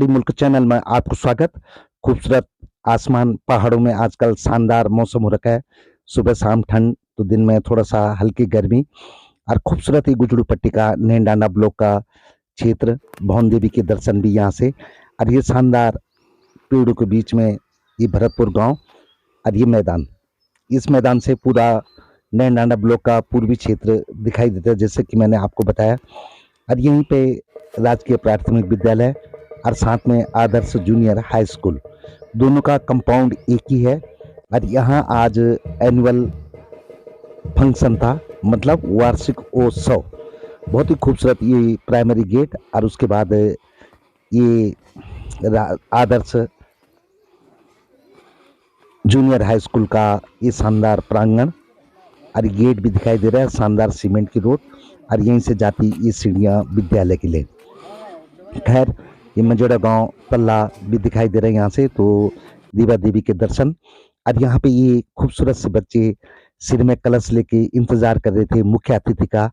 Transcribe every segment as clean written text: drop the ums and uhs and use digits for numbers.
पहाड़ी मुल्क चैनल में आपको स्वागत। खूबसूरत आसमान, पहाड़ों में आजकल शानदार मौसम हो रखा है। सुबह शाम ठंड तो दिन में थोड़ा सा हल्की गर्मी। और खूबसूरत ही गुजरू पट्टी का नैनडांडा ब्लॉक का क्षेत्र, भवन देवी के दर्शन भी यहाँ से। और ये शानदार पेड़ों के बीच में ये भरतपुर गांव और ये मैदान, इस मैदान से पूरा नैनडांडा ब्लॉक का पूर्वी क्षेत्र दिखाई देता है, जैसे कि मैंने आपको बताया। और यहीं पे राजकीय प्राथमिक विद्यालय और साथ में आदर्श जूनियर हाई स्कूल, दोनों का कंपाउंड एक ही है। और यहाँ आज एनुअल फंक्शन था, मतलब वार्षिक उत्सव। बहुत ही खूबसूरत ये प्राइमरी गेट और उसके बाद ये आदर्श जूनियर हाई स्कूल का ये शानदार प्रांगण और गेट भी दिखाई दे रहा है, शानदार सीमेंट की रोड। और यहीं से जाती ये सीढ़ियाँ विद्यालय के लिए। खैर, ये मंजोड़ा गांव पल्ला भी दिखाई दे रहा है यहाँ से, तो दीवा देवी के दर्शन। और यहाँ पे ये खूबसूरत से बच्चे सिर में कलश लेके इंतजार कर रहे थे मुख्य अतिथि का,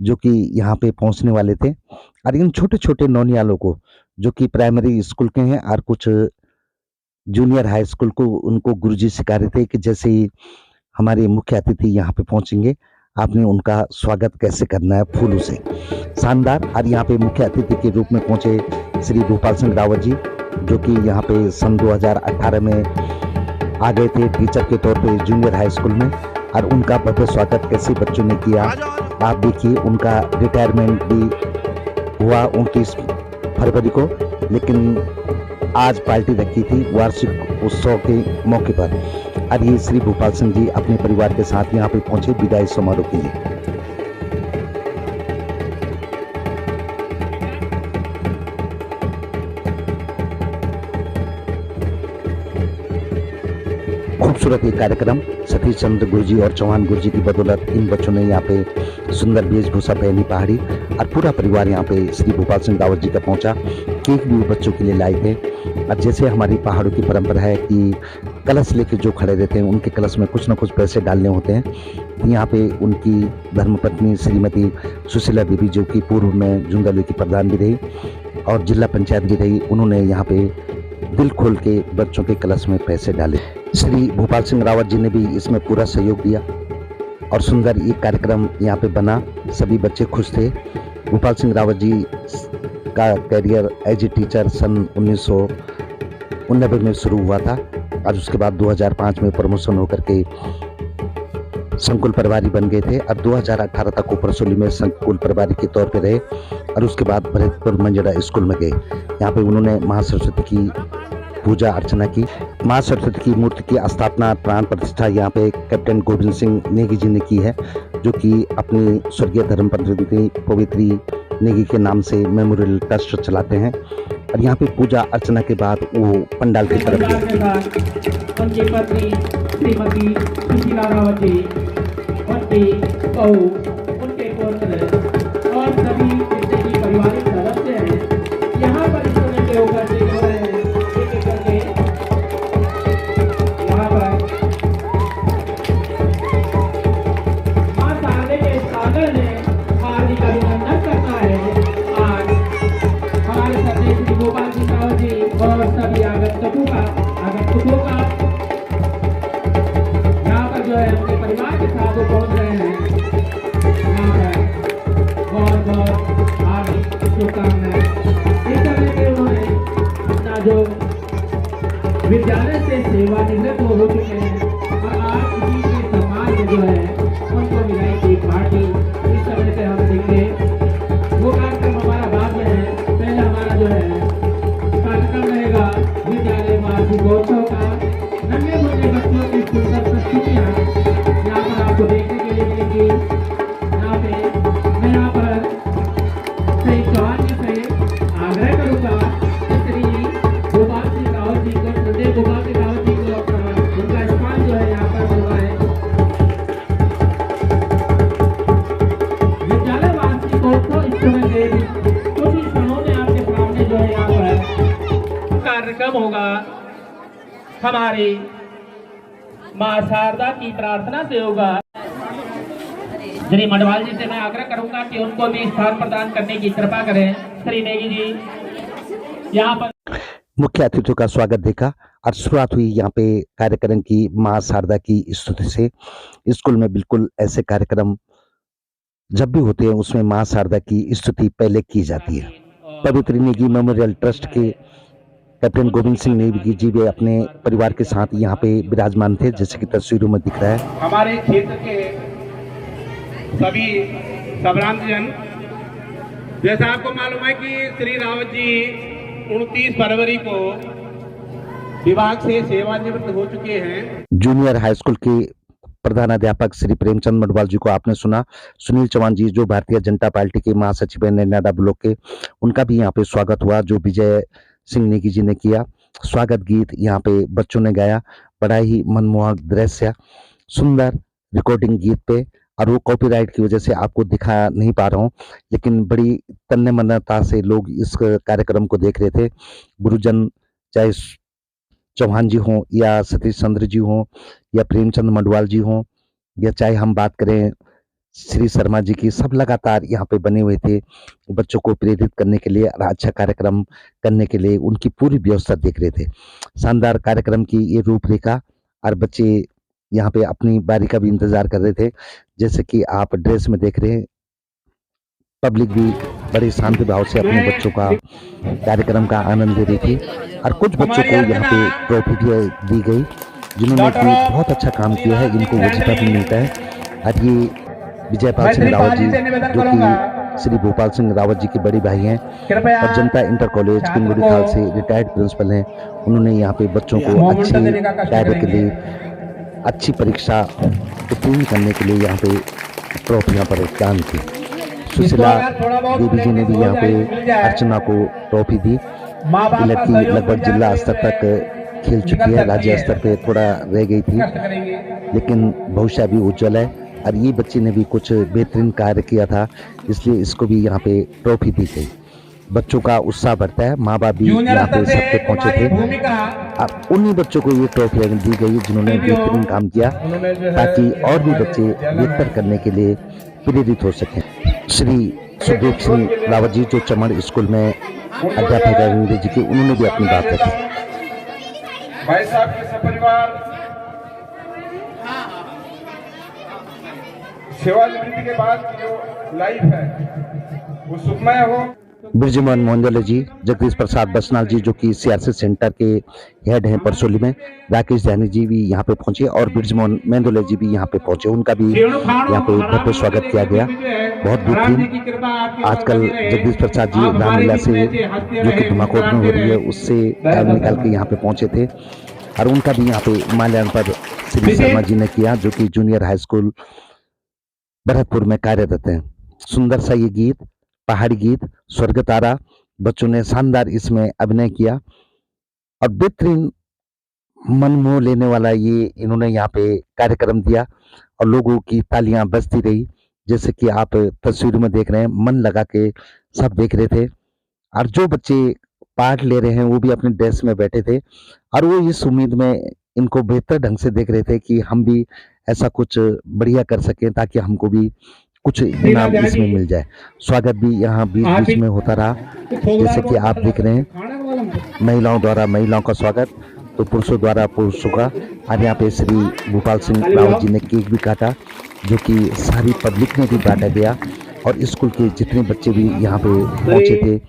जो कि यहाँ पे पहुंचने वाले थे। और इन छोटे छोटे नौनियालों को, जो कि प्राइमरी स्कूल के हैं और कुछ जूनियर हाई स्कूल को, उनको गुरुजी सिखा रहे थे कि जैसे ही हमारे मुख्य अतिथि यहाँ पे पहुंचेंगे, आपने उनका स्वागत कैसे करना है फूलों से। शानदार। और यहाँ पे मुख्य अतिथि के रूप में पहुंचे श्री भूपाल सिंह रावत जी, जो कि यहाँ पे सन 2018 में आ गए थे टीचर के तौर पे जूनियर हाई स्कूल में। और उनका भव्य स्वागत कैसे बच्चों ने किया, आप देखिए। उनका रिटायरमेंट भी हुआ 29 फरवरी को, लेकिन आज पार्टी रखी थी वार्षिक उत्सव के मौके पर। और ये श्री भूपाल सिंह जी अपने परिवार के साथ यहाँ पे पहुंचे विदाई समारोह के लिए। खूबसूरत ये कार्यक्रम सतीश चंद्र गुरुजी और चौहान गुरुजी की बदौलत इन बच्चों ने यहाँ पे सुंदर वेशभूषा पहनी पहाड़ी, और पूरा परिवार यहाँ पे श्री भूपाल सिंह रावत जी का पहुंचा। केक भी बच्चों के लिए लाए थे। और जैसे हमारी पहाड़ों की परंपरा है कि कलश लेके जो खड़े रहते हैं, उनके कलश में कुछ ना कुछ पैसे डालने होते हैं। यहाँ पे उनकी धर्मपत्नी श्रीमती सुशीला देवी, जो कि पूर्व में जुंदालू की प्रधान भी रही और जिला पंचायत भी रही, उन्होंने यहाँ पे दिल खोल के बच्चों के कलश में पैसे डाले। श्री भूपाल सिंह रावत जी ने भी इसमें पूरा सहयोग दिया और सुंदर ये कार्यक्रम यहाँ पे बना। सभी बच्चे खुश थे। भूपाल सिंह रावत जी का कैरियर एज ए टीचर सन 1989 में शुरू हुआ था और उसके बाद 2005 में प्रमोशन होकर के संकुल प्रभारी बन गए थे। और 2018 तक ऊपरसोली में संकुल प्रभारी के तौर पे रहे और उसके बाद भरतपुर मंजड़ा स्कूल में गए। यहाँ पे उन्होंने महासरस्वती की पूजा अर्चना की। माँ सरस्वती की मूर्ति की स्थापना, प्राण प्रतिष्ठा यहाँ पे कैप्टन गोविंद सिंह नेगी जी ने की है, जो कि अपनी स्वर्गीय धर्मपत्नी पवित्री नेगी के नाम से मेमोरियल ट्रस्ट चलाते हैं। और यहाँ पे पूजा अर्चना के बाद वो पंडाल की तरफ उनकी पत्नी श्रीमती सुशीला रावत जी, उनकी बहू, उनके पुत्र और सभी जितने भी पारिवारिक सदस्य हैं, यहाँ पर इस समय के ऊपर जो है और सभी आगंतुकों का यहाँ पर जो है अपने परिवार के साथ वो पहुँच रहे हैं। यहाँ पर बहुत बहुत हार्दिक शुभकामनाएं। इस समय पे उन्होंने अपना जो विद्यालय से सेवानिवृत्त हो चुके हैं और आज इसी के सम्मान में जो है उनको मिलाई की पार्टी इस समय से हम देखेंगे। वो कार्यक्रम हमारा बाद में है। पहले हमारा जो है कार्यक्रम रहेगा विद्यालय वार्षिक उत्सव का। नन्हे मुन्ने बच्चों की सुंदर प्रस्तुतियाँ यहाँ पर आपको देखने के लिए मिलेंगी। यहाँ पे मैं यहाँ पर श्री चौहान जी से आग्रह करूँगा कि श्री भूपाल सिंह रावत जी को, श्री भूपाल सिंह रावत जी को उनका स्थान जो है यहाँ पर बनवाएं। विद्यालय वार्षिक उत्सव इस समय के कुछ ही क्षणों में आपके सामने जो है यहाँ पर कार्यक्रम होगा। हमारी मां शारदा की प्रार्थना से होगा। श्री मंडवाल जी से मैं आग्रह करूंगा कि उनको भी स्थान प्रदान करने की कृपा करें। श्री नेगी जी यहाँ पर मुख्य अतिथियों का स्वागत देखा और शुरुआत हुई यहाँ पे कार्यक्रम की माँ शारदा की स्तुति से। स्कूल में बिल्कुल ऐसे कार्यक्रम जब भी होते हैं उसमें माँ शारदा की स्तुति पहले की जाती है। पवित्र नेगी मेमोरियल ट्रस्ट के कैप्टन गोविंद सिंह नेगी जी भी अपने परिवार के साथ यहाँ पे विराजमान थे, जैसे कि तस्वीरों में दिख रहा है। हमारे क्षेत्र के सभी संभ्रांतजन, जैसा आपको मालूम है कि श्री रावत जी 29 फरवरी को विभाग से सेवानिवृत्त हो चुके हैं। जूनियर हाई स्कूल के प्रधानाध्यापक श्री प्रेमचंद मंडवाल जी को आपने सुना। सुनील चौहान जी जो भारतीय जनता पार्टी के महासचिव है नैनाडा ब्लॉक के, उनका भी यहाँ पे स्वागत हुआ जो विजय सिंह नेगी जी ने किया। स्वागत गीत यहाँ पे बच्चों ने गाया, बड़ा ही मनमोहक दृश्य, सुंदर रिकॉर्डिंग गीत पे, और वो कॉपीराइट की वजह से आपको दिखा नहीं पा रहा हूँ, लेकिन बड़ी तन्ने मनता से लोग इस कार्यक्रम को देख रहे थे। गुरुजन चाहे चौहान जी हों या सतीश चंद्र जी हों या प्रेमचंद मंडवाल जी हों, या चाहे हम बात करें श्री शर्मा जी की, सब लगातार यहाँ पे बने हुए थे बच्चों को प्रेरित करने के लिए और अच्छा कार्यक्रम करने के लिए उनकी पूरी व्यवस्था देख रहे थे। शानदार कार्यक्रम की ये रूपरेखा, और बच्चे यहाँ पे अपनी बारी का भी इंतजार कर रहे थे, जैसे कि आप ड्रेस में देख रहे हैं। पब्लिक भी बड़े शांति भाव से अपने बच्चों का कार्यक्रम का आनंद ले रही थी, और कुछ बच्चों को यहाँ पे ट्रॉफी भी दी गई जिन्होंने कि बहुत अच्छा काम किया है, इनको वजीफा भी मिलता है। और ये विजयपाल सिंह रावत जी जो कि श्री भोपाल सिंह रावत जी के बड़े भाई हैं और जनता इंटर कॉलेज किंगुड़ी खाल से रिटायर्ड प्रिंसिपल हैं, उन्होंने यहाँ पे बच्चों को अच्छी कार्य के लिए, अच्छी परीक्षा उत्तीर्ण करने के लिए यहाँ पे ट्रॉफियाँ प्रदान की। सुशीला देवी जी ने भी यहाँ पे अर्चना को ट्रॉफी दी। ये लड़की लगभग जिला स्तर तक खेल चुकी है, राज्य स्तर पे थोड़ा रह गई थी, लेकिन भविष्य भी उज्जवल है। और ये बच्चे ने भी कुछ बेहतरीन कार्य किया था, इसलिए इसको भी यहाँ पे ट्रॉफी दी गई। बच्चों का उत्साह बढ़ता है, माँ बाप भी यहाँ पे सबके पहुंचे थे, और उन्हीं बच्चों को ये ट्रॉफी दी गई जिन्होंने बेहतरीन काम किया, ताकि और भी बच्चे बेहतर करने के लिए प्रेरित हो सकें। श्री सुखदेव सिंह रावत जी जो चमड़ स्कूल में अध्यापक है अंग्रेजी के, उन्होंने भी अपनी बात रखी। भाई साहब के सपरिवार सेवानिवृत्ति के बाद की जो लाइफ है वो सुखमय हो। ब्रिजमोहन मोहनजोले जी, जगदीश प्रसाद बसनाल जी जो कि सीआरसी सेंटर के हेड हैं परसोली में, राकेश ध्यानी जी भी यहाँ पे पहुंचे और ब्रिजमोहन मेंदोले जी भी यहाँ पे पहुंचे, उनका भी यहाँ पे भव्य स्वागत किया गया। बहुत बेहतरीन। आजकल जगदीश प्रसाद जी रामलीला से जो कि धुमाकोड़ में हो रही है उससे टाइम निकाल के यहाँ पे पहुंचे थे, और उनका भी यहाँ पे माल्यार्पण श्री शर्मा जी ने किया जो कि जूनियर हाई स्कूल भरतपुर में कार्यरत हैं। सुंदर सा ये गीत, पहाड़ी गीत स्वर्ग तारा, बच्चों ने शानदार इसमें अभिनय किया और बेहतरीन मन मोह लेने वाला ये इन्होंने यहाँ पे कार्यक्रम दिया, और लोगों की तालियां बजती रही, जैसे कि आप तस्वीर में देख रहे हैं। मन लगा के सब देख रहे थे, और जो बच्चे पार्ट ले रहे हैं वो भी अपने ड्रेस में बैठे थे, और वो इस उम्मीद में इनको बेहतर ढंग से देख रहे थे कि हम भी ऐसा कुछ बढ़िया कर सकें ताकि हमको भी कुछ इनाम इसमें मिल जाए। स्वागत भी यहाँ बीच बीच में होता रहा, जैसे कि आप देख रहे हैं। महिलाओं द्वारा महिलाओं का स्वागत, तो पुरुषों द्वारा पुरुषों का। और यहाँ पे श्री भोपाल सिंह रावत जी ने केक भी काटा जो कि सारी पब्लिक में भी बांटा गया, और स्कूल के जितने बच्चे भी यहाँ पे पहुंचे थे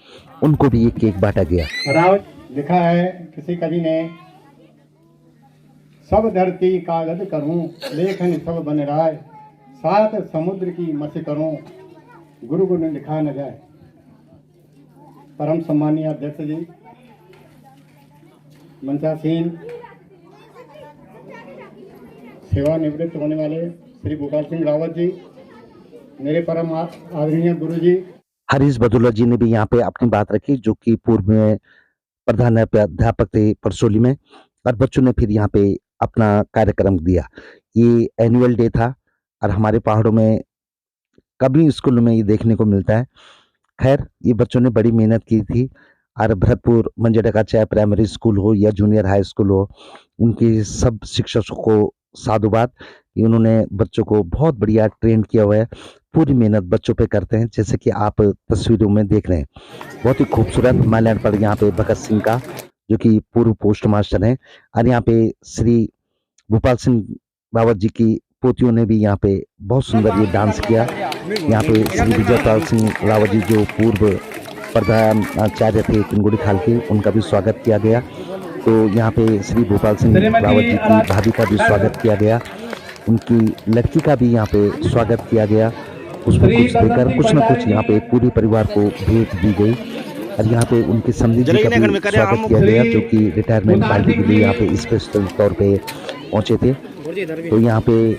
उनको भी ये केक बांटा गया। रावत लिखा है किसी कवि ने, सब धरती कागज करूं लेखन सब बन राय, सात समुद्र की मत्स्य करूं गुरु गुरु ने लिखा न जाए। परम सम्मानीय अध्यक्ष जी, मंचासीन सेवानिवृत्त होने वाले श्री भोपाल सिंह रावत जी, मेरे परम आदरणीय गुरु जी हरीश बदुल्ला जी ने भी यहाँ पे अपनी बात रखी, जो कि पूर्व में प्रधानाध्यापक थे परसोली में, और बच्चों ने फिर यहाँ पे अपना कार्यक्रम दिया। ये एनुअल डे था, और हमारे पहाड़ों में कभी स्कूल में ये देखने को मिलता है। खैर, ये बच्चों ने बड़ी मेहनत की थी, और भरतपुर मंजेड़ा का चाहे प्राइमरी स्कूल हो या जूनियर हाई स्कूल हो, उनके सब शिक्षकों को साधुवाद। उन्होंने बच्चों को बहुत बढ़िया ट्रेन किया हुआ है, पूरी मेहनत बच्चों पे करते हैं, जैसे कि आप तस्वीरों में देख रहे हैं। बहुत ही खूबसूरत माल्यार्पण यहाँ पे भगत सिंह का जो कि पूर्व पोस्ट मास्टर हैं। और यहाँ पे श्री भोपाल सिंह रावत जी की पोतियों ने भी यहाँ पे बहुत सुंदर ये डांस किया। यहाँ पे श्री विजयपाल सिंह रावत जी जो पूर्व प्रधानाचार्य थे किंगुड़ी खाल के, उनका भी स्वागत किया गया। तो यहाँ पे श्री भोपाल सिंह रावत जी की भाभी का भी स्वागत किया गया, उनकी लड़की का भी यहाँ पे स्वागत किया गया। उसको कुछ देकर कुछ न कुछ यहाँ पे पूरे परिवार को भेंट दी गई। और यहाँ पे उनकी समझी जी का भी स्वागत किया गया, जो कि रिटायरमेंट पार्टी के लिए यहाँ पे स्पेशल तौर पे पहुंचे थे। तो यहाँ पे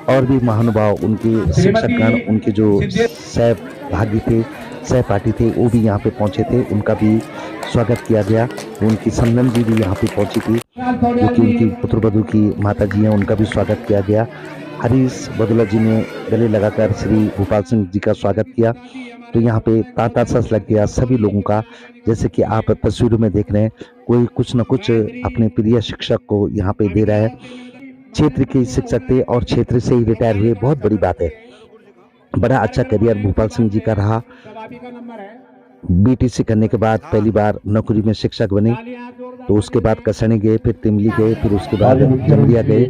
और भी महानुभाव, उनके शिक्षकगण, उनके जो सहभागी थे, सहपाठी थे, वो भी यहाँ पे पहुंचे थे, उनका भी स्वागत किया गया। उनकी संदन जी भी यहाँ पे पहुंची थी, जो कि उनकी पुत्रवधू की माता जी हैं, उनका भी स्वागत किया गया। हरीश बदौला जी ने गले लगाकर श्री भोपाल सिंह जी का स्वागत किया। तो यहाँ पे तांता सस लग गया सभी लोगों का। जैसे कि आप तस्वीरों में देख रहे हैं, कोई कुछ न कुछ अपने प्रिय शिक्षक को यहाँ पे दे रहा है। क्षेत्र के शिक्षक थे और क्षेत्र से ही रिटायर हुए, बहुत बड़ी बात है। बड़ा अच्छा करियर भोपाल सिंह जी का रहा। बीटीसी करने के बाद पहली बार नौकरी में शिक्षक बने, तो उसके बाद कसणी गए, फिर तिमली गए, फिर उसके बाद जमलिया गए,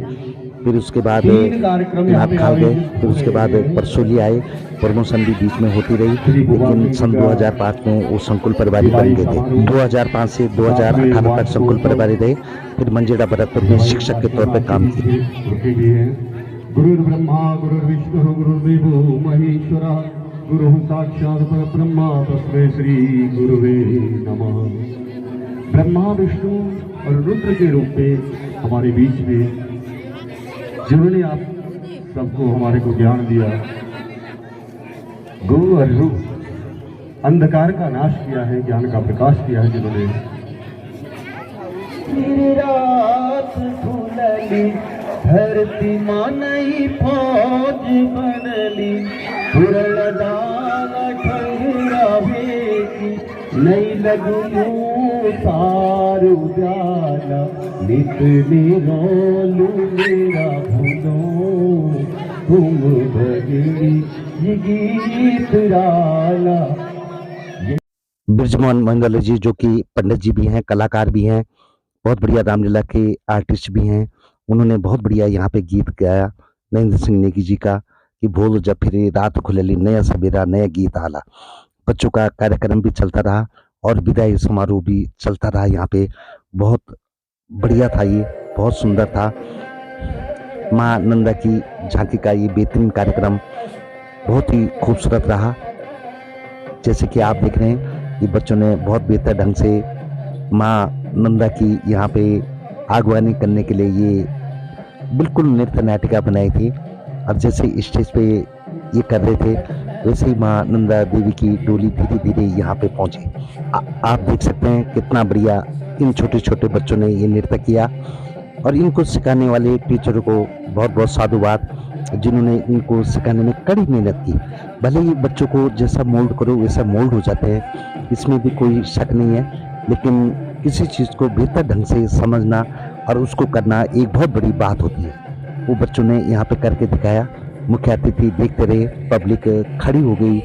फिर उसके बाद नाथखाल गए, फिर उसके बाद परसोली आए। प्रमोशन भी बीच में होती रही, लेकिन सन 2005 में वो संकुल प्रभारी बन गए थे। 2005 से 2018 तक संकुल प्रभारी रहे, फिर मंजेड़ा भरतपुर में शिक्षक के तौर पर काम किए। गुरु ब्रह्मा गुरु विष्णु गुरुदेवो महेश्वरा गुरु साक्षात् परब्रह्म तस्मै श्री गुरुवे नमः। ब्रह्मा विष्णु और रुद्र के रूप में हमारे बीच में जिन्होंने आप सबको हमारे को ज्ञान दिया, गुरु और रूप अंधकार का नाश किया है, ज्ञान का प्रकाश किया है जिन्होंने। रात खुलली धरती मानई फौज बनली नहीं लगू सार उजाला नित निरोलू मेरा भूलो तुम भगली ये गीत राला। ब्रिजमोहन मंगल जी जो कि पंडित जी भी हैं, कलाकार भी हैं, बहुत बढ़िया रामलीला के आर्टिस्ट भी हैं। उन्होंने बहुत बढ़िया यहाँ पे गीत गाया नरेंद्र सिंह नेगी जी का, कि भोल जब फिरे रात खुलली नया सवेरा नया गीत आला। बच्चों का कार्यक्रम भी चलता रहा और विदाई समारोह भी चलता रहा यहाँ पे। बहुत बढ़िया था, ये बहुत सुंदर था। माँ नंदा की झांकी का ये बेहतरीन कार्यक्रम बहुत ही खूबसूरत रहा। जैसे कि आप देख रहे हैं, ये बच्चों ने बहुत बेहतर ढंग से माँ नंदा की यहाँ पे आगवानी करने के लिए ये बिल्कुल नृत्य नाटिका बनाई थी। और जैसे स्टेज पे ये कर रहे थे, वैसे ही माँ नंदा देवी की डोली धीरे धीरे यहाँ पे पहुंची। आप देख सकते हैं कितना बढ़िया इन छोटे छोटे बच्चों ने ये नृत्य किया। और इनको सिखाने वाले टीचरों को बहुत बहुत साधुवाद, जिन्होंने इनको सिखाने में कड़ी मेहनत की। भले ही बच्चों को जैसा मोल्ड करो वैसा मोल्ड हो जाते हैं, इसमें भी कोई शक नहीं है, लेकिन किसी चीज़ को बेहतर ढंग से समझना और उसको करना एक बहुत बड़ी बात होती है। वो बच्चों ने यहाँ पे करके दिखाया। मुख्य अतिथि देखते रहे, पब्लिक खड़ी हो गई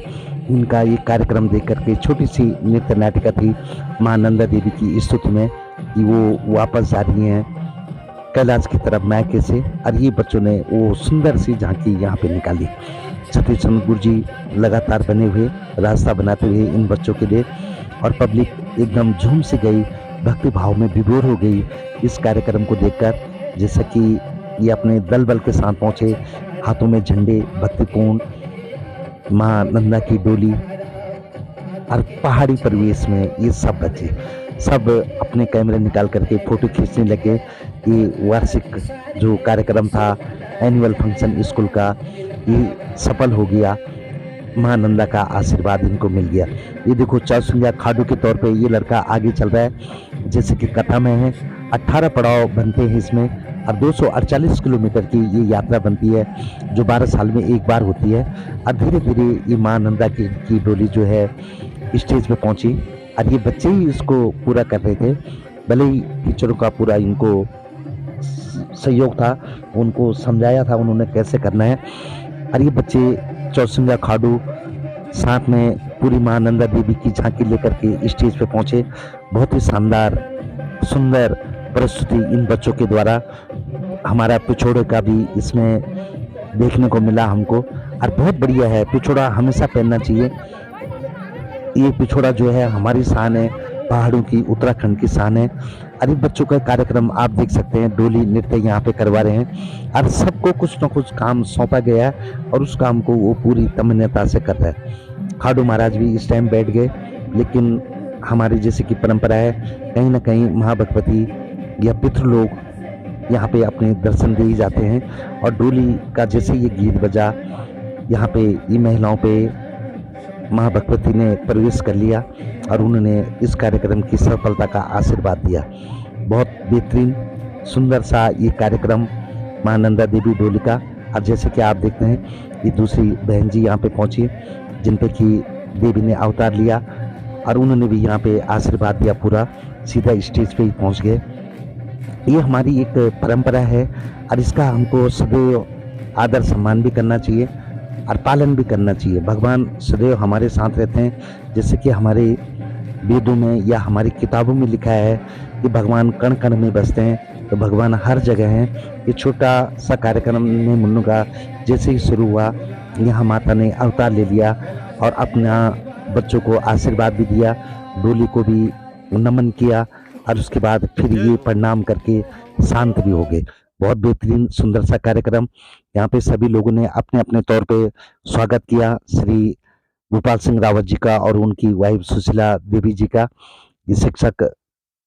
इनका ये कार्यक्रम देख करके। छोटी सी नृत्य नाटिका थी माँ नंदा देवी की स्तुति में, कि वो वापस जा रही हैं कैलाश की तरफ मायके से, और ये बच्चों ने वो सुंदर सी झांकी यहाँ पे निकाली। सतीश चंद्र गुरु जी लगातार बने हुए, रास्ता बनाते हुए इन बच्चों के लिए, और पब्लिक एकदम झूम से गई, भक्ति भाव में विभोर हो गई इस कार्यक्रम को देखकर। जैसा कि ये अपने दल बल के साथ पहुंचे, हाथों में झंडे, भक्तिपूर्ण माँ नंदा की डोली, और पहाड़ी परिवेश में ये सब बच्चे सब अपने कैमरे निकाल करके फोटो खींचने लगे। ये वार्षिक जो कार्यक्रम था, एनुअल फंक्शन स्कूल का, ये सफल हो गया। माँ नंदा का आशीर्वाद इनको मिल गया। ये देखो चौसंगिया खाडू के तौर पे ये लड़का आगे चल रहा है। जैसे कि कथा में है, 18 पड़ाव बनते हैं इसमें, और 248 किलोमीटर की ये यात्रा बनती है, जो 12 साल में एक बार होती है। और धीरे धीरे ये माँ नंदा की डोली जो है स्टेज पे पहुंची, और ये बच्चे ही इसको पूरा कर रहे थे। भले ही टीचरों का पूरा इनको सहयोग था, उनको समझाया था उन्होंने कैसे करना है। और ये बच्चे चौसंगा खाडू साथ में पूरी माँ नंदा देवी की झांकी लेकर के स्टेज पे पहुंचे। बहुत ही शानदार सुंदर प्रस्तुति इन बच्चों के द्वारा हमारा पिछोड़े का भी इसमें देखने को मिला हमको, और बहुत बढ़िया है। पिछोड़ा हमेशा पहनना चाहिए। ये पिछोड़ा जो है हमारी शान है, पहाड़ों की, उत्तराखंड की शान है। और इन बच्चों का कार्यक्रम आप देख सकते हैं, डोली नृत्य यहाँ पे करवा रहे हैं और सबको कुछ न कुछ काम सौंपा गया है और उस काम को वो पूरी तमन्यता से कर रहे हैं। खाडू महाराज भी इस टाइम बैठ गए, लेकिन हमारी जैसे कि परंपरा है, कहीं ना कहीं महाभगवती या पितृलोक यहाँ पे अपने दर्शन दे ही जाते हैं। और डोली का जैसे ये गीत बजा, यहाँ पे ये महिलाओं पे महाभगवती ने प्रवेश कर लिया और उन्होंने इस कार्यक्रम की सफलता का आशीर्वाद दिया। बहुत बेहतरीन सुंदर सा ये कार्यक्रम महानंदा देवी डोली का। और जैसे कि आप देखते हैं, ये दूसरी बहन जी यहाँ पे पहुंची जिन पे कि देवी ने अवतार लिया और उन्होंने भी यहाँ पे आशीर्वाद दिया, पूरा सीधा स्टेज पे ही पहुंच गए। ये हमारी एक परंपरा है और इसका हमको सदैव आदर सम्मान भी करना चाहिए और पालन भी करना चाहिए। भगवान सदैव हमारे साथ रहते हैं, जैसे कि हमारे वेदों में या हमारी किताबों में लिखा है कि भगवान कण कण में बसते हैं, तो भगवान हर जगह हैं। ये छोटा सा कार्यक्रम ने मुन्नू का जैसे ही शुरू हुआ, यहाँ माता ने अवतार ले लिया और अपना बच्चों को आशीर्वाद भी दिया, डोली को भी नमन किया और उसके बाद फिर ये प्रणाम करके शांत भी हो गए। बहुत बेहतरीन सुंदर सा कार्यक्रम। यहाँ पे सभी लोगों ने अपने अपने तौर पे स्वागत किया श्री भूपाल सिंह रावत जी का और उनकी वाइफ सुशीला देवी जी का। ये शिक्षक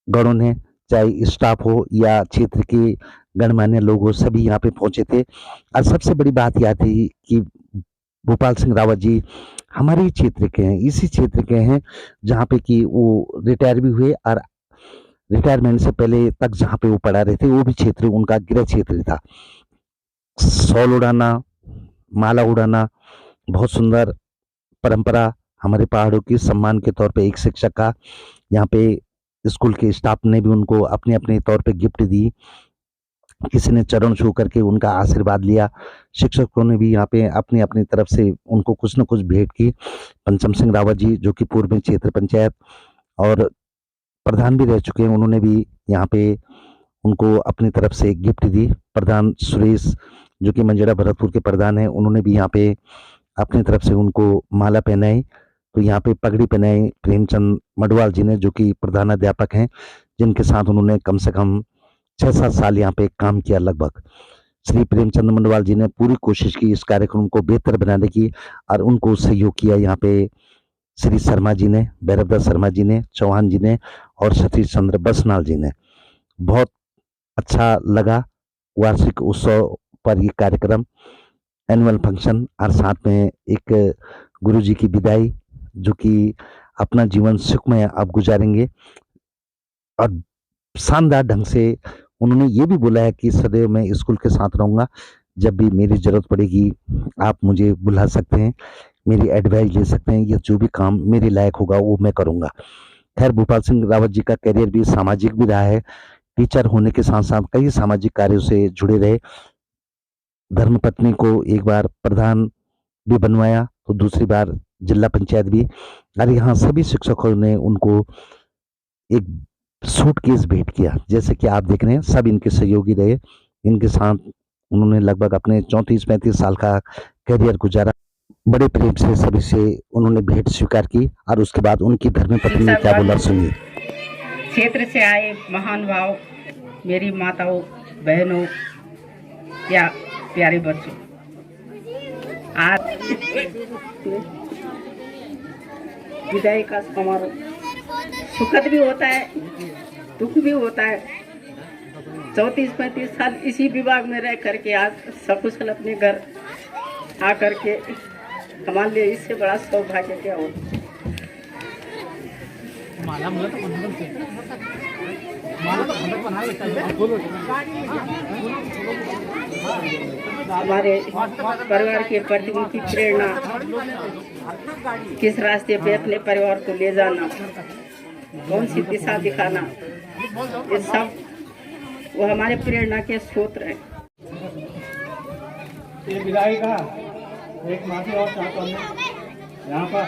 गणों ने, चाहे स्टाफ हो या क्षेत्र के गणमान्य लोग हो, सभी यहाँ पे पहुंचे थे। और सबसे बड़ी बात यह थी कि भूपाल सिंह रावत जी हमारे ही क्षेत्र के हैं, इसी क्षेत्र के हैं जहाँ पे कि वो रिटायर भी हुए और रिटायरमेंट से पहले तक जहाँ पे वो पढ़ा रहे थे वो भी क्षेत्र उनका गृह क्षेत्र था। शॉल उड़ाना, माला उड़ाना, बहुत सुंदर परंपरा हमारे पहाड़ों की सम्मान के तौर पे एक शिक्षक का यहाँ पे स्कूल के स्टाफ ने भी उनको अपने अपने तौर पे गिफ्ट दी। किसी ने चरण छू करके उनका आशीर्वाद लिया। शिक्षकों ने भी यहाँ पे अपनी अपनी तरफ से उनको कुछ न कुछ भेंट की। पंचम सिंह रावत जी जो कि पूर्व में क्षेत्र पंचायत और प्रधान भी रह चुके हैं, उन्होंने भी यहाँ पे उनको अपनी तरफ से गिफ्ट दी। प्रधान सुरेश जो कि मंजेरा भरतपुर के प्रधान हैं, उन्होंने भी यहाँ पे अपनी तरफ से उनको माला पहनाई। तो यहाँ पे पगड़ी पहनाई प्रेमचंद मडवाल जी ने, जो कि प्रधानाध्यापक हैं, जिनके साथ उन्होंने कम से कम 6-7 साल यहाँ पे काम किया लगभग। श्री प्रेमचंद मंडवाल जी ने पूरी कोशिश की इस कार्यक्रम को बेहतर बनाने की और उनको सहयोग किया यहाँ पे श्री शर्मा जी ने, भैरवदास शर्मा जी ने, चौहान जी ने और सतीश चंद्र बसनाल जी ने। बहुत अच्छा लगा वार्षिक उत्सव पर ये कार्यक्रम, एनुअल फंक्शन और साथ में एक गुरु जी की विदाई, जो कि अपना जीवन सुखमय अब गुजारेंगे। और शानदार ढंग से उन्होंने ये भी बोला है कि सदैव मैं स्कूल के साथ रहूँगा, जब भी मेरी ज़रूरत पड़ेगी आप मुझे बुला सकते हैं, मेरी एडवाइस ले सकते हैं, या जो भी काम मेरे लायक होगा वो मैं करूँगा। खैर, भूपाल सिंह रावत जी का करियर भी सामाजिक भी रहा है। टीचर होने के साथ साथ कई सामाजिक कार्यों से जुड़े रहे। धर्मपत्नी को एक बार प्रधान भी बनवाया, तो दूसरी बार जिला पंचायत भी। और यहाँ सभी शिक्षकों ने उनको एक सूटकेस भेंट किया, जैसे कि आप देख रहे हैं। सब इनके सहयोगी रहे, इनके साथ उन्होंने लगभग अपने 34-35 साल का करियर गुजारा। बड़े प्रेम से सभी से उन्होंने भेंट स्वीकार की और उसके बाद उनकी धर्मपत्नी ने क्या बोला सुनिए। क्षेत्र से आए महान भाव, मेरी माताओं, बहनों या प्यारे बच्चों, आज विदाई का समारोह सुखद भी होता है, दुख भी होता है। 34-35 साल इसी विभाग में रह करके आज सकुशल अपने घर आ करके हमारे लिए इससे बड़ा सौभाग्य क्या हो। हमारे परिवार के प्रति उनकी प्रेरणा, किस रास्ते पे अपने परिवार को ले जाना, कौन सी दिशा दिखाना, ये सब वो हमारे प्रेरणा के स्रोत हैं। ये विदाई का एक माफी और चाहता हूँ यहाँ पर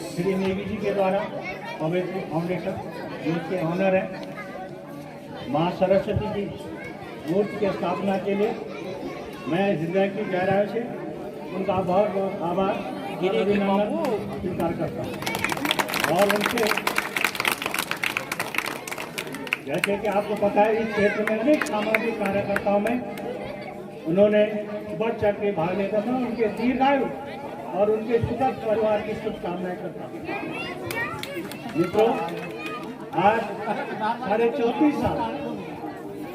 श्री नेगी जी के द्वारा फाउंडेशन जिनके ऑनर है माँ सरस्वती की मूर्ति की स्थापना के लिए मैं हृदय की गहराई से उनका बहुत बहुत आभार और अभिनंदन स्वीकार करता हूँ। और उनसे जैसे कि आपको पता है इस क्षेत्र में अनेक सामाजिक कार्यकर्ताओं में उन्होंने बढ़ चढ़ के भाग लेता था। उनके दीर्घायु और उनके सुखद परिवार की शुभकामनाएं करता हूँ। मित्रों, आज 34 साल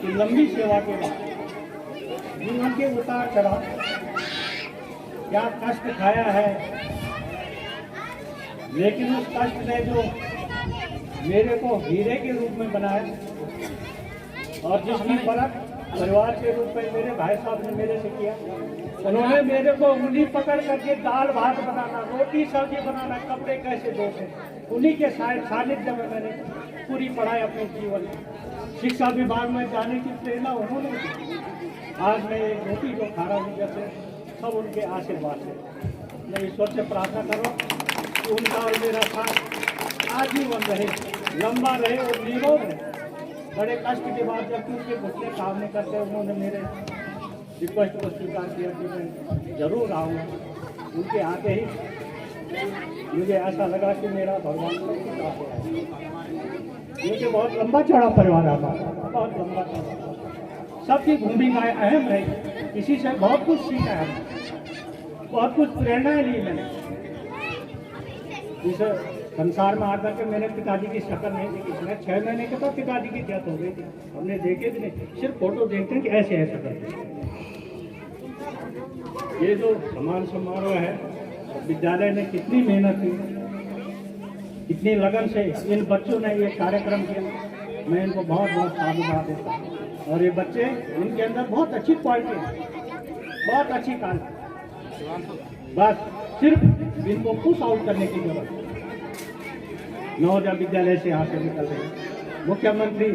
की लंबी सेवा के बाद जीवन के उतार चढ़ाव क्या कष्ट खाया है, लेकिन उस कष्ट ने जो मेरे को हीरे के रूप में बनाया और जिसकी फर्क परिवार के रूप में मेरे भाई साहब ने मेरे से किया। उन्होंने मेरे को उंगली पकड़ करके दाल भात बनाना, रोटी सब्जी बनाना, कपड़े कैसे धोते, उन्हीं के सानिध्य में मैंने पूरी पढ़ाई अपने जीवन में, शिक्षा विभाग में जाने की प्रेरणा उन्होंने दी। आज मैं एक रोटी जो खा रहा हूँ जैसे सब उनके आशीर्वाद से। मैं ईश्वर से प्रार्थना कर रहा हूँ कि उनका और मेरा साथ आजीवन रहे, लंबा रहे और निरोग रहे। बड़े कष्ट के बाद जब उनके घुटने काम नहीं करते, उन्होंने मेरे रिक्वेस्ट को स्वीकार किया कि मैं जरूर आऊँगा। उनके आते ही मुझे ऐसा लगा कि मेरा भगवान सब कुछ आ गया। मुझे बहुत लंबा चौड़ा परिवार आता है, बहुत लंबा चौड़ा। सबकी भूमिकाएं अहम रही, किसी से बहुत कुछ सीखा है, बहुत कुछ प्रेरणाएं ली मैंने। इस संसार में आकर के मैंने पिताजी की शक्ल नहीं देखी। मैं 6 महीने के बाद पिताजी की डेथ हो गई थी, हमने देखे भी नहीं, सिर्फ फोटो देखते हैं कि ऐसे ऐसा करते। ये जो सम्मान समारोह है, विद्यालय ने कितनी मेहनत की, कितनी लगन से इन बच्चों ने ये कार्यक्रम किया, मैं इनको बहुत बहुत साधुवाद देता हूँ। और ये बच्चे, इनके अंदर बहुत अच्छी क्वालिटी है, बहुत अच्छी क्वालिटी, बस सिर्फ इनको पुश आउट करने की जरूरत है। नवोदय विद्यालय से यहाँ से निकल रहे हैं, मुख्यमंत्री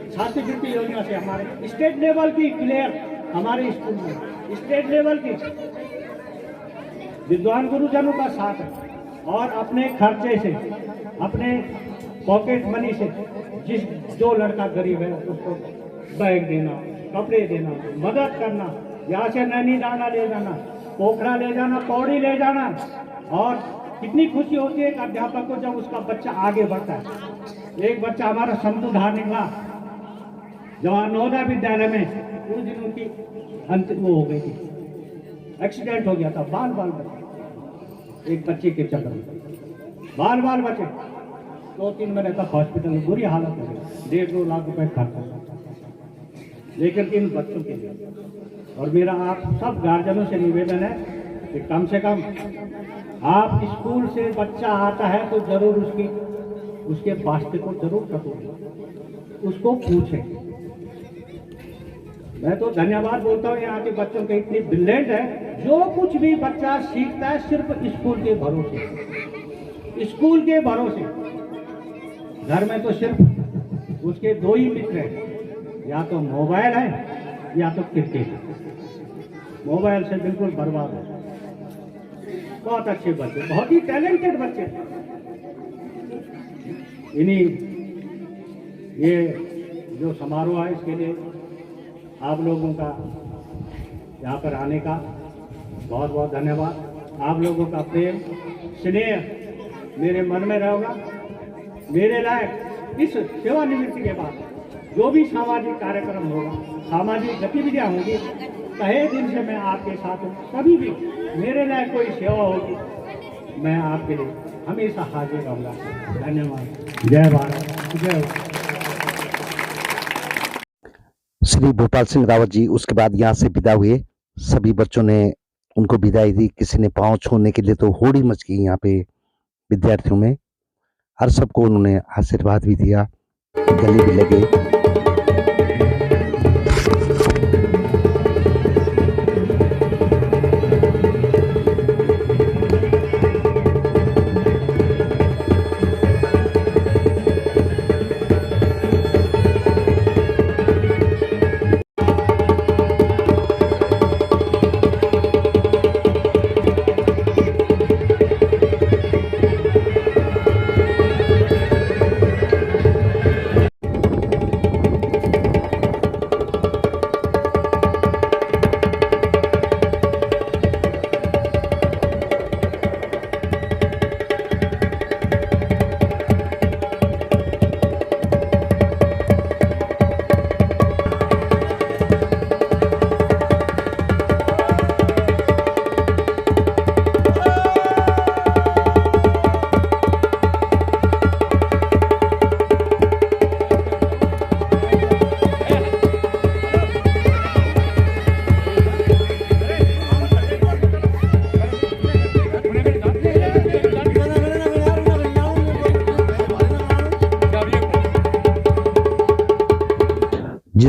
छात्रवृत्ति योजना से हमारे स्टेट लेवल की प्लेयर हमारे स्कूल में, स्टेट लेवल की विद्वान गुरुजनों का साथ है। और अपने खर्चे से, अपने पॉकेट मनी से जो लड़का गरीब है उसको बैग देना, कपड़े देना, मदद करना, यहाँ से नैनी डाना ले जाना, पोखरा ले जाना, पौड़ी ले जाना। और कितनी खुशी होती है एक अध्यापक को जब उसका बच्चा आगे बढ़ता है। एक बच्चा हमारा शंभुधार निकला जवाहर नवोदय विद्यालय में, उस दिन उनकी अंतिम वो हो गई थी, एक्सीडेंट हो गया था। बाल बच्चे, एक बच्चे के चक्कर में बाल बच्चे 2-3 महीने तक हॉस्पिटल में बुरी हालत हो गई, 1.5-2 लाख रुपए खर्चा। लेकिन इन बच्चों के लिए, और मेरा आप सब गार्जियनों से निवेदन है कि कम से कम आप स्कूल से बच्चा आता है तो जरूर उसके स्वास्थ्य को जरूर टटोलें, उसको पूछें। मैं तो धन्यवाद बोलता हूँ यहाँ के बच्चों के, इतनी ब्रिलियंट है। जो कुछ भी बच्चा सीखता है सिर्फ स्कूल के भरोसे, स्कूल के भरोसे। घर में तो सिर्फ उसके 2 ही मित्र हैं, या तो मोबाइल है या तो क्रिकेट। मोबाइल से बिल्कुल बर्बाद है। बहुत अच्छे बच्चे, बहुत ही टैलेंटेड बच्चे। इन्हीं ये जो समारोह है इसके लिए आप लोगों का यहाँ पर आने का बहुत बहुत धन्यवाद। आप लोगों का प्रेम स्नेह मेरे मन में रहेगा। मेरे लायक इस सेवानिवृत्ति के बाद जो भी सामाजिक कार्यक्रम होगा, सामाजिक गतिविधियाँ होंगी, तहे दिल से मैं आपके साथ हूँ। कभी भी मेरे लायक कोई सेवा होगी, मैं आपके लिए हमेशा हाजिर रहूँगा। धन्यवाद। जय भारत, जय भारत। श्री भोपाल सिंह रावत जी उसके बाद यहाँ से विदा हुए। सभी बच्चों ने उनको विदाई दी, किसी ने पाँव छूने के लिए तो होड़ी मच गई यहाँ पे विद्यार्थियों में। हर सबको उन्होंने आशीर्वाद भी दिया, गले भी लगे।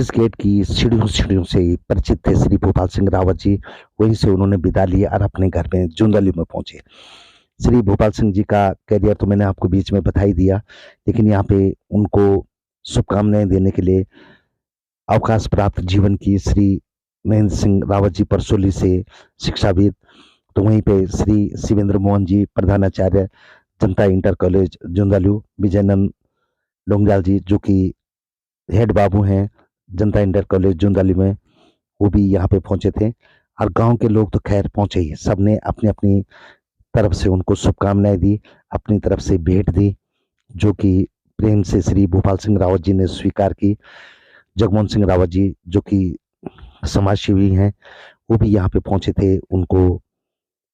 जिस गेट की सीढ़ियों से परिचित थे श्री भोपाल सिंह रावत जी, वहीं से उन्होंने विदा लिया और अपने घर में जुंदाली में पहुंचे। श्री भोपाल सिंह जी का कैरियर तो मैंने आपको बीच में बता ही दिया, लेकिन यहाँ पे उनको शुभकामनाएं देने के लिए अवकाश प्राप्त जीवन की श्री महेंद्र सिंह रावत जी परसोली से शिक्षाविद, तो वहीं पे श्री शिवेंद्र मोहन जी प्रधानाचार्य जनता इंटर कॉलेज जुंदालू, विजयनंद डोंगजाल जी जो कि हेड बाबू हैं जनता इंटर कॉलेज जुंदाली में, वो भी यहाँ पे पहुंचे थे। और गांव के लोग तो खैर पहुंचे ही, सबने अपनी अपनी तरफ से उनको शुभकामनाएं दी, अपनी तरफ से भेंट दी, जो कि प्रेम से श्री भोपाल सिंह रावत जी ने स्वीकार की। जगमोहन सिंह रावत जी जो कि समाज सेवी हैं, वो भी यहाँ पे पहुंचे थे उनको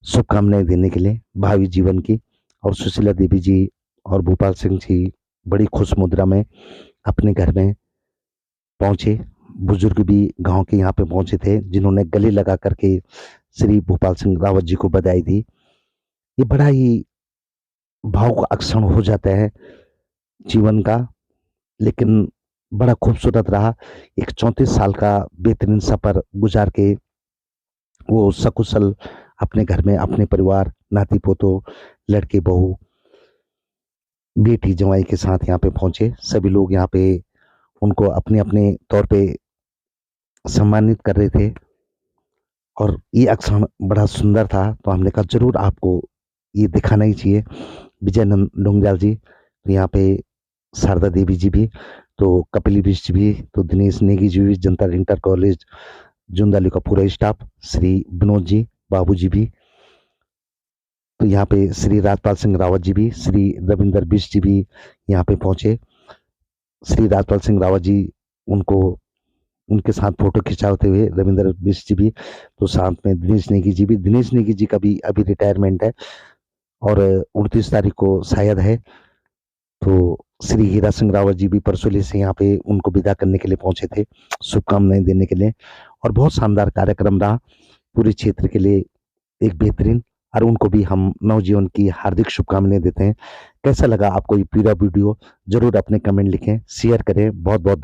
शुभकामनाएं देने के लिए भावी जीवन की। और सुशीला देवी जी और भोपाल सिंह जी बड़ी खुश मुद्रा में अपने घर में पहुंचे। बुजुर्ग भी गांव के यहाँ पे पहुंचे थे, जिन्होंने गले लगा करके श्री भोपाल सिंह रावत जी को बधाई दी। ये बड़ा ही भावुक क्षण हो जाता है जीवन का, लेकिन बड़ा खूबसूरत रहा। एक 34 साल का बेहतरीन सफर गुजार के वो सकुशल अपने घर में अपने परिवार, नाती पोतों, लड़के बहू, बेटी जवाई के साथ यहाँ पे पहुंचे। सभी लोग यहाँ पे उनको अपने अपने तौर पे सम्मानित कर रहे थे और ये क्षण बड़ा सुंदर था, तो हमने कहा जरूर आपको ये दिखाना ही चाहिए। विजयनंद डोंगजाल जी, तो यहाँ पे शारदा देवी जी भी, तो कपिल बिष्ट भी, तो दिनेश नेगी जी भी, जनता इंटर कॉलेज जुंदाली का पूरा स्टाफ, श्री विनोद जी बाबू जी भी, तो यहाँ पे श्री राजपाल सिंह रावत जी भी, श्री रविंदर बिष्ट जी भी यहाँ पे पहुंचे। श्री राजपाल सिंह रावत जी उनके साथ फोटो खिंचाते हुए रविंदर बिष्ट जी भी, तो साथ में दिनेश नेगी जी भी। दिनेश नेगी जी का भी अभी रिटायरमेंट है और 29 तारीख को शायद है। तो श्री हीरा सिंह रावत जी भी परसोली से यहाँ पे उनको विदा करने के लिए पहुंचे थे, शुभकामनाएं देने के लिए। और बहुत शानदार कार्यक्रम रहा पूरे क्षेत्र के लिए, एक बेहतरीन, और उनको भी हम नवजीवन की हार्दिक शुभकामनाएं देते हैं। कैसा लगा आपको ये पूरा वीडियो, जरूर अपने कमेंट लिखें, शेयर करें। बहुत बहुत